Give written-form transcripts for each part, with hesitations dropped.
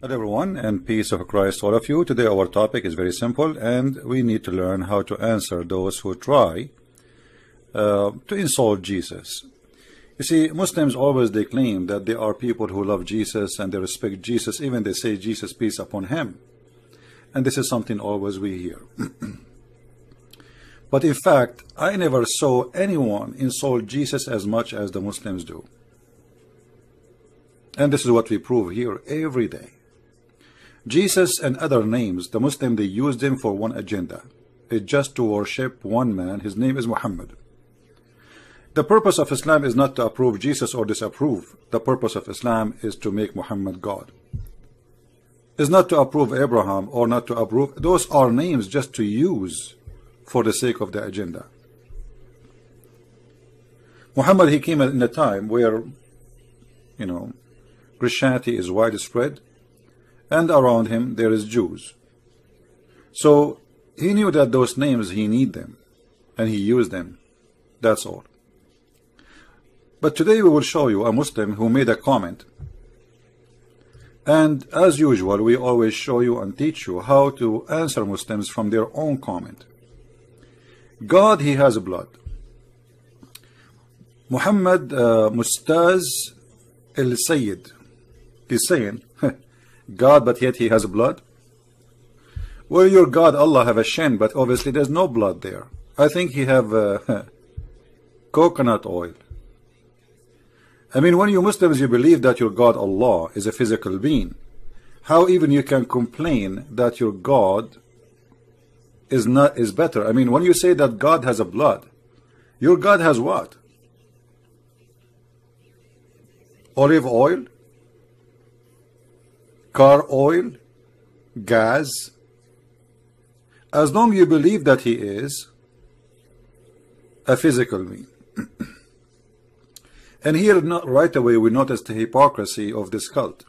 Hello everyone, and peace of Christ all of you. Today our topic is very simple, and we need to learn how to answer those who try to insult Jesus. You see, Muslims always they claim that they are people who love Jesus and they respect Jesus, even they say Jesus peace upon him. And this is something always we hear. But in fact, I never saw anyone insult Jesus as much as the Muslims do. And this is what we prove here every day. Jesus and other names, the Muslim, they use them for one agenda. It's just to worship one man. His name is Muhammad. The purpose of Islam is not to approve Jesus or disapprove. The purpose of Islam is to make Muhammad God. It's not to approve Abraham or not to approve. Those are names just to use for the sake of the agenda. Muhammad, he came in a time where, Christianity is widespread, and around him there is Jews. So he knew that those names he need them, and he used them. That's all. But today we will show you a Muslim who made a comment. And as usual, we always show you and teach you how to answer Muslims from their own comment. God, he has blood. Muhammad Mustaz al-Sayyid is saying, God, but yet he has blood. Well, your God, Allah, have a shin, but obviously there's no blood there. I think he have coconut oil. I mean, when you Muslims, you believe that your God, Allah, is a physical being, how even you can complain that your God is better? I mean, when you say that God has a blood, your God has what? Olive oil? Car oil, gas. As long as you believe that he is a physical being. And here, right away, we notice the hypocrisy of this cult.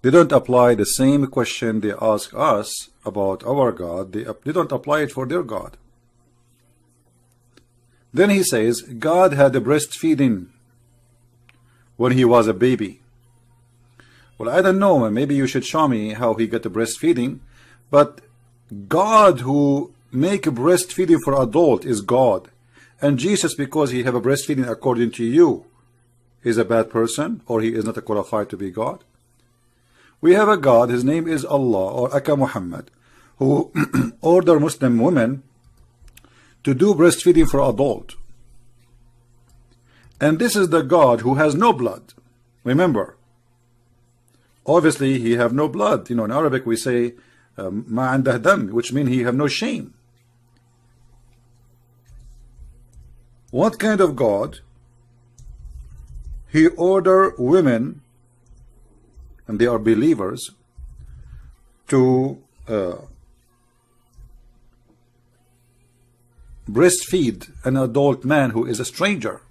They don't apply the same question they ask us about our God. They don't apply it for their God. Then he says, God had a breastfeeding when he was a baby. Well, I don't know, maybe you should show me how he got the breastfeeding, but God who make a breastfeeding for adult is God. And Jesus, because he have a breastfeeding according to you, is a bad person, or he is not qualified to be God. We have a God, his name is Allah, or Aka Muhammad, who order Muslim women to do breastfeeding for adult. And this is the God who has no blood. Remember, obviously, he have no blood. In Arabic we say, ma andah dam, which means he have no shame. What kind of God? He order women, and they are believers, to breastfeed an adult man who is a stranger.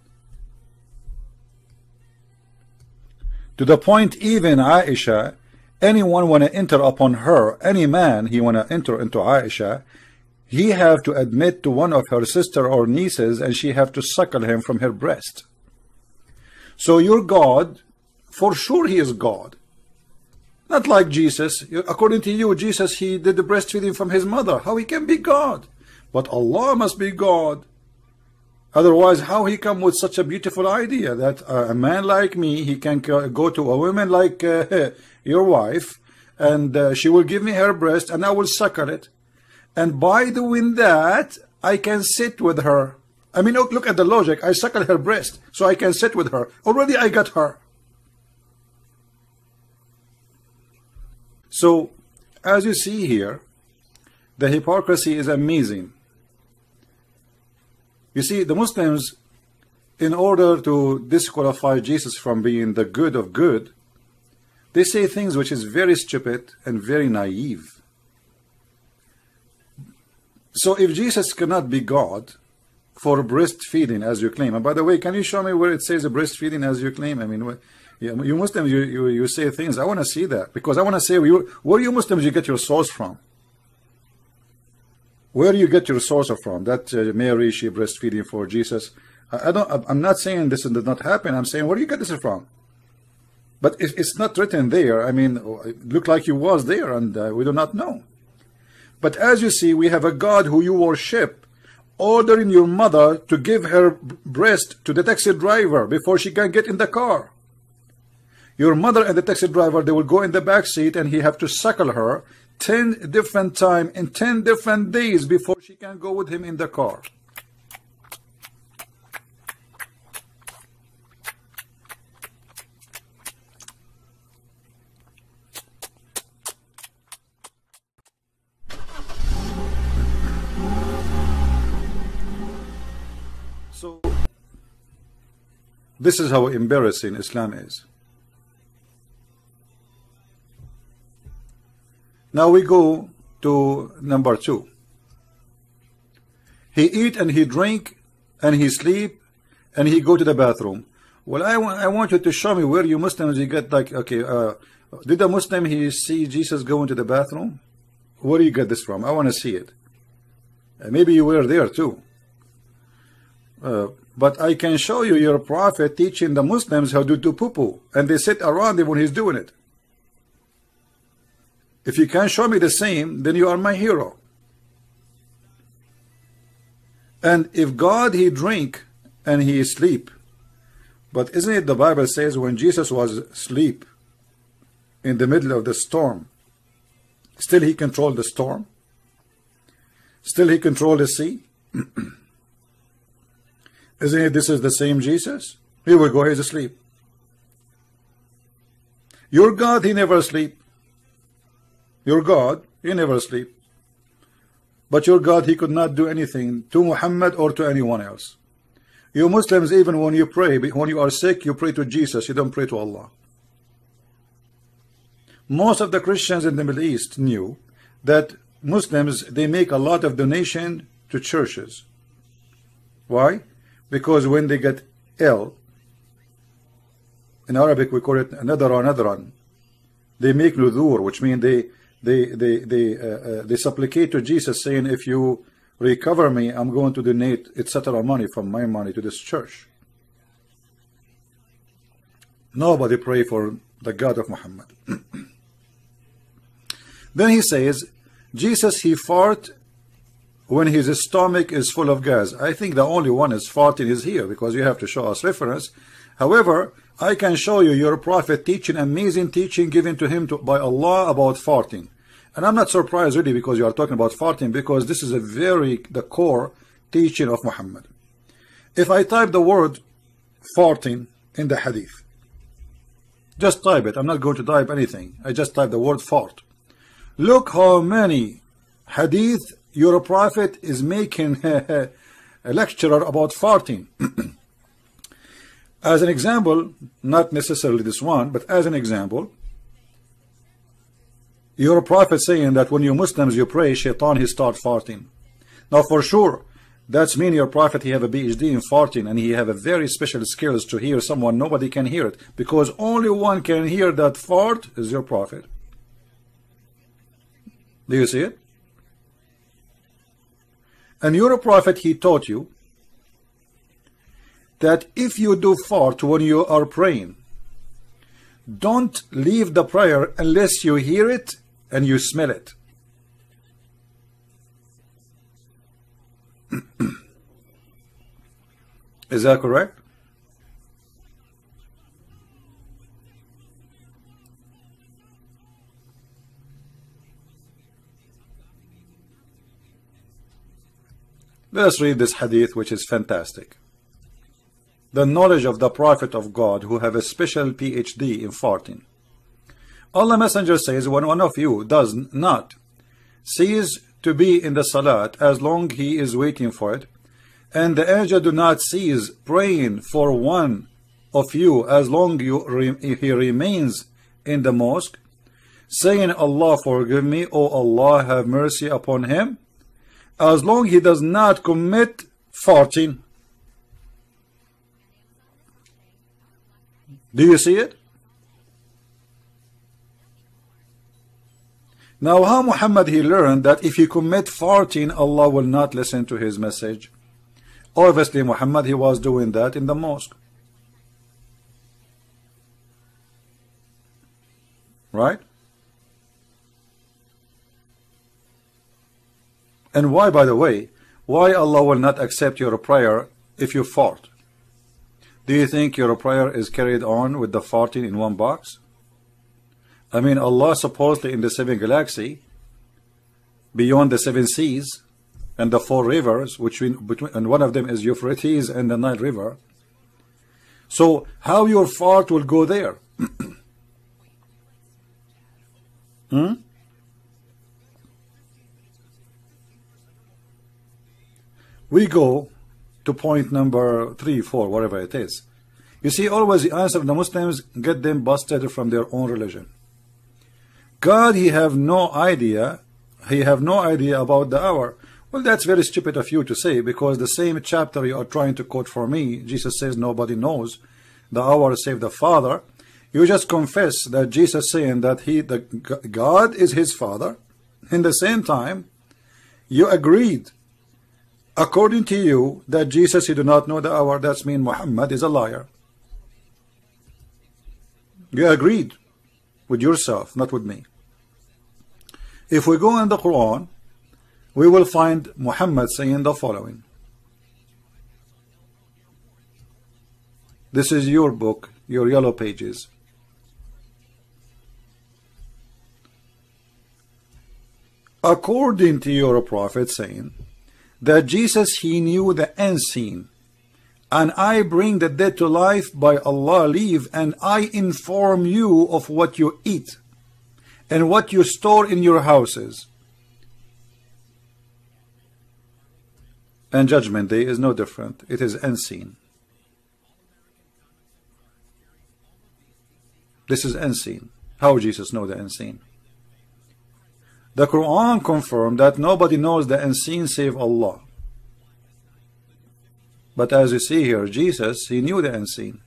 To the point, even Aisha, anyone want to enter upon her, any man he want to enter into Aisha, he have to admit to one of her sister or nieces, and she have to suckle him from her breast. So your God, for sure he is God. Not like Jesus. According to you, Jesus, he did the breastfeeding from his mother. How he can be God? But Allah must be God. Otherwise, how he come with such a beautiful idea that a man like me, he can go to a woman like your wife, and she will give me her breast, and I will suckle it. And by doing that, I can sit with her. I mean, look at the logic. I suckle her breast, so I can sit with her. Already I got her. So, as you see here, the hypocrisy is amazing. You see, the Muslims, in order to disqualify Jesus from being the good of good, they say things which is very stupid and very naive. So if Jesus cannot be God for breastfeeding as you claim, and by the way, can you show me where it says breastfeeding as you claim? I mean, you Muslims, you say things. I want to see that, because I want to say, where you Muslims you get your source from? Where do you get your source from? That Mary, she breastfeeding for Jesus. I'm not saying this did not happen. I'm saying, where do you get this from? But if it's not written there, I mean, it looked like he was there, and we do not know. But as you see, we have a God who you worship, ordering your mother to give her breast to the taxi driver before she can get in the car. Your mother and the taxi driver, they will go in the back seat, and he have to suckle her 10 different times in 10 different days before she can go with him in the car. So this is how embarrassing Islam is. Now we go to number 2. He eat and he drink and he sleep and he go to the bathroom. Well, I want you to show me where you Muslims you get like, okay, did the Muslim he see Jesus going to the bathroom? Where do you get this from? I want to see it. Maybe you were there too. But I can show you your prophet teaching the Muslims how to do poo-poo, and they sit around him when he's doing it. If you can show me the same, then you are my hero. And if God he drink and he sleep, but isn't it the Bible says when Jesus was asleep in the middle of the storm, still he controlled the storm? Still he controlled the sea? Isn't it this is the same Jesus? Here we go, he's asleep. Your God, he never sleep. Your God, he never sleep. But your God, he could not do anything to Muhammad or to anyone else. You Muslims, even when you pray, when you are sick, you pray to Jesus, you don't pray to Allah. Most of the Christians in the Middle East knew that Muslims, they make a lot of donation to churches. Why? Because when they get ill, in Arabic we call it nadaran, they make nudur, which means they supplicate to Jesus saying, if you recover me, I'm going to donate etc. money from my money to this church. Nobody pray for the God of Muhammad. Then he says, Jesus he fart when his stomach is full of gas. I think the only one is farting is here, because you have to show us reference. However, I can show you your prophet teaching, amazing teaching given to him by Allah about farting. And I'm not surprised really because you are talking about farting, because this is the core teaching of Muhammad. If I type the word farting in the hadith, just type it. I'm not going to type anything. I just type the word fart. Look how many hadith your prophet is making a lecturer about farting. As an example, not necessarily this one, but as an example, your prophet saying that when you Muslims you pray, shaitan he start farting. Now for sure, that's mean your prophet he have a PhD in farting, and he have a very special skills to hear someone nobody can hear it, because only one can hear that fart is your prophet. Do you see it? And your prophet he taught you that if you do fart when you are praying, don't leave the prayer unless you hear it and you smell it. Is that correct? Let us read this hadith, which is fantastic. The knowledge of the prophet of God who have a special PhD in farting. Allah Messenger says, when one of you does not cease to be in the salat as long he is waiting for it, and the angel do not cease praying for one of you as long he remains in the mosque, saying, Allah forgive me, O Allah have mercy upon him, as long he does not commit farting. Do you see it? Now how Muhammad he learned that if he commit farting, Allah will not listen to his message? Obviously Muhammad he was doing that in the mosque. right? And why, by the way, why Allah will not accept your prayer if you fart? Do you think your prayer is carried on with the farting in one box? I mean, Allah supposedly in the 7th galaxy, beyond the 7 seas and the 4 rivers, and one of them is Euphrates and the Nile River. So how your fart will go there? We go to point number 3, 4, whatever it is. You see, always the answer of the Muslims get them busted from their own religion. God, he have no idea about the hour. Well, that's very stupid of you to say, because the same chapter you are trying to quote for me, Jesus says nobody knows the hour save the Father. You just confess that Jesus saying that God is his Father. In the same time, you agreed, according to you, that Jesus, he do not know the hour. That means Muhammad is a liar. You agreed with yourself, not with me. If we go in the Quran, we will find Muhammad saying the following. This is your book, your yellow pages. According to your prophet saying that Jesus, he knew the unseen, and I bring the dead to life by Allah leave, and I inform you of what you eat and what you store in your houses. And judgment day is no different. It is unseen. This is unseen. How Jesus know the unseen? The Quran confirmed that nobody knows the unseen save Allah. But as you see here, Jesus, he knew the unseen.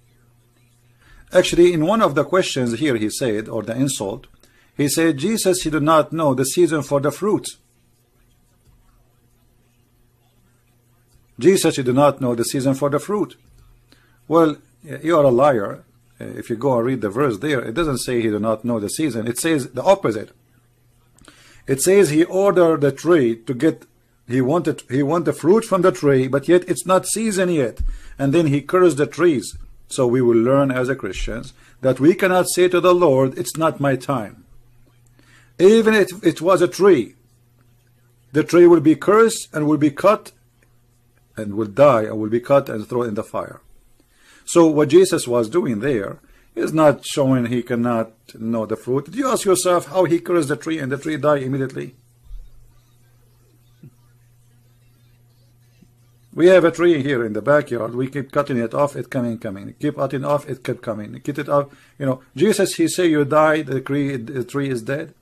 Actually, in one of the questions here he said, or the insult, he said, Jesus, he did not know the season for the fruits. Jesus, he did not know the season for the fruit. Well, you are a liar. If you go and read the verse there, it doesn't say he did not know the season. It says the opposite. It says he ordered the tree to get, he wanted the fruit from the tree, but yet it's not season yet. And then he cursed the trees. So we will learn as a Christians that we cannot say to the Lord, it's not my time. Even if it was a tree, the tree will be cursed and will be cut and will die and will be cut and thrown in the fire. So what Jesus was doing there is not showing he cannot know the fruit. Do you ask yourself how he cursed the tree and the tree died immediately? We have a tree here in the backyard. We keep cutting it off, it coming. Keep cutting off, it kept coming. Keep it off. You know, Jesus, he say you died, the tree is dead.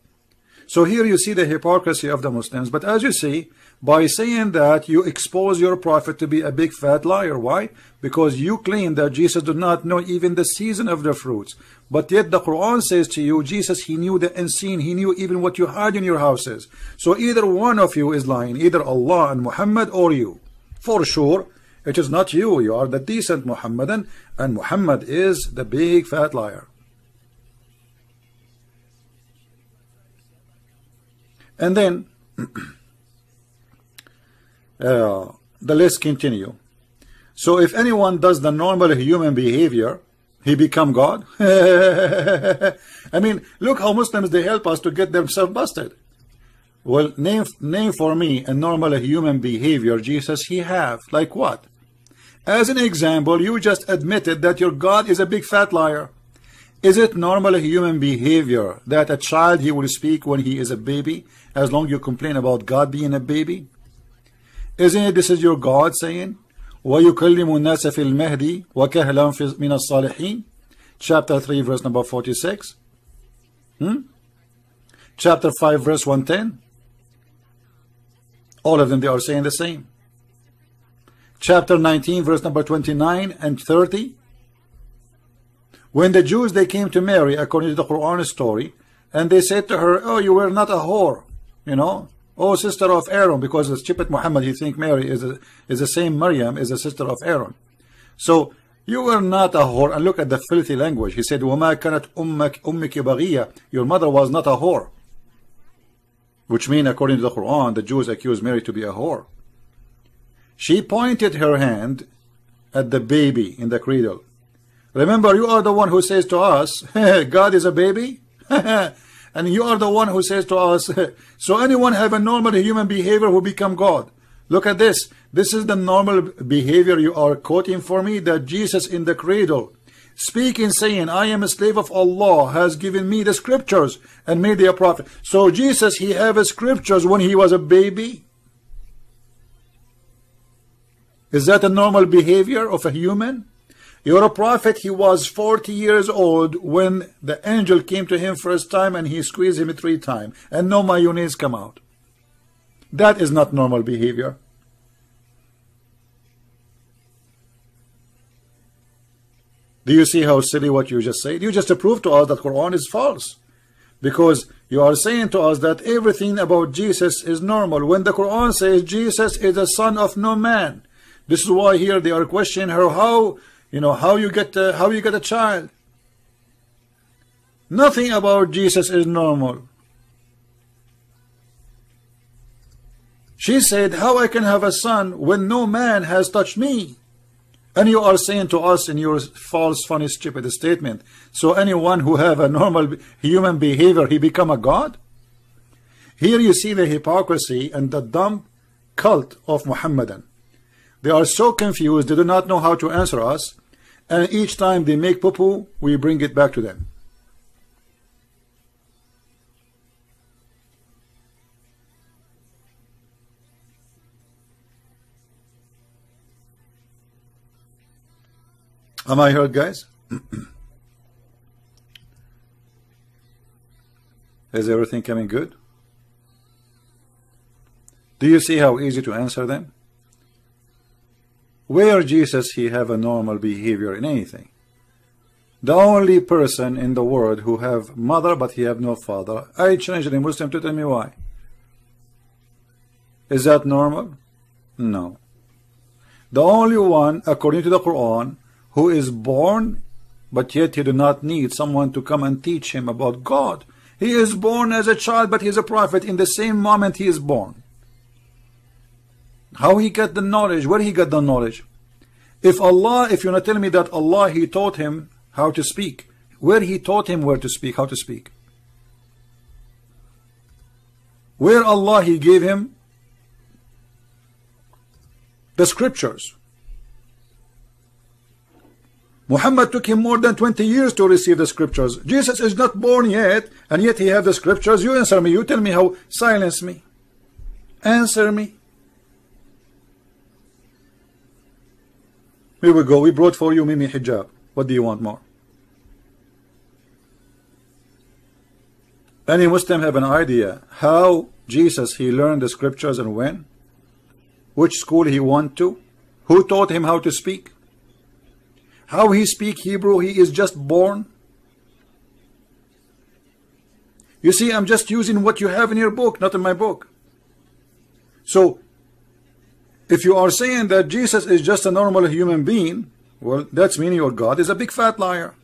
So here you see the hypocrisy of the Muslims. But as you see, by saying that, you expose your prophet to be a big fat liar. Why? Because you claim that Jesus did not know even the season of the fruits. But yet the Quran says to you, Jesus, he knew the unseen. He knew even what you had in your houses. So either one of you is lying, either Allah and Muhammad or you. For sure, it is not you. You are the decent Muhammadan, and Muhammad is the big fat liar. And then the list continue. So if anyone does the normal human behavior, he become God. I mean, look how Muslims, they help us to get themselves busted. Well, name for me a normal human behavior Jesus he have. Like what? As an example, you just admitted that your God is a big fat liar. Is it normal human behavior that a child, he will speak when he is a baby, as long you complain about God being a baby? Isn't it this is your God saying, وَيُكَلِّمُ النَّاسَ فِي الْمَهْدِ وَكَهْلًا مِنَ الصَّالِحِينَ? Chapter 3, verse number 46. Chapter 5, verse 110. All of them, they are saying the same. Chapter 19, verse number 29 and 30. When the Jews, they came to Mary, according to the Quran story, and they said to her, oh, you were not a whore, you know, oh, sister of Aaron, because the stupid Muhammad, he think Mary is the same Maryam, is a sister of Aaron. So You were not a whore. And look at the filthy language. He said, وَمَا كَانَتْ أُمِّكِ بَغِيَّةً. Your mother was not a whore. Which means, according to the Quran, the Jews accused Mary to be a whore. She pointed her hand at the baby in the cradle. Remember, you are the one who says to us, God is a baby? And you are the one who says to us, so anyone have a normal human behavior who become God. Look at this. This is the normal behavior you are quoting for me, that Jesus in the cradle, speaking, saying, I am a slave of Allah, has given me the scriptures and made me a prophet. So Jesus, he have scriptures when he was a baby? Is that a normal behavior of a human? You're a prophet. He was 40 years old when the angel came to him first time and he squeezed him 3 times and no mayonnaise come out. That is not normal behavior. Do you see how silly what you just said? You just proved to us that Quran is false, because you are saying to us that everything about Jesus is normal when the Quran says Jesus is the son of no man. This is why here they are questioning her, how you get a child. Nothing about Jesus is normal. She said, how I can have a son when no man has touched me? And you are saying to us in your false, funny, stupid statement, so anyone who have a normal human behavior, he become a God? Here you see the hypocrisy and the dumb cult of Muhammadan. They are so confused, they do not know how to answer us, and each time they make poo-poo, we bring it back to them. Am I heard, guys? Is everything coming good? Do you see how easy to answer them? Where Jesus he have a normal behavior in anything? The only person in the world who have mother but he have no father. I challenge the Muslim to tell me why. Is that normal? No. The only one, according to the Quran, who is born, but yet he do not need someone to come and teach him about God. He is born as a child, but he is a prophet in the same moment he is born. How he got the knowledge? Where he got the knowledge? If you're not telling me that Allah, he taught him how to speak, where he taught him where to speak, how to speak? Where Allah, he gave him the scriptures? Muhammad took him more than 20 years to receive the scriptures. Jesus is not born yet, and yet he have the scriptures. You answer me. You tell me how. Silence me. Answer me. Here we go. We brought for you Mimi hijab. What do you want more? Any Muslim have an idea how Jesus he learned the scriptures and when? Which school he went to? Who taught him how to speak? How he speak Hebrew? He is just born. You see, I'm just using what you have in your book, not in my book. So, if you are saying that Jesus is just a normal human being, well, that's meaning your God is a big fat liar.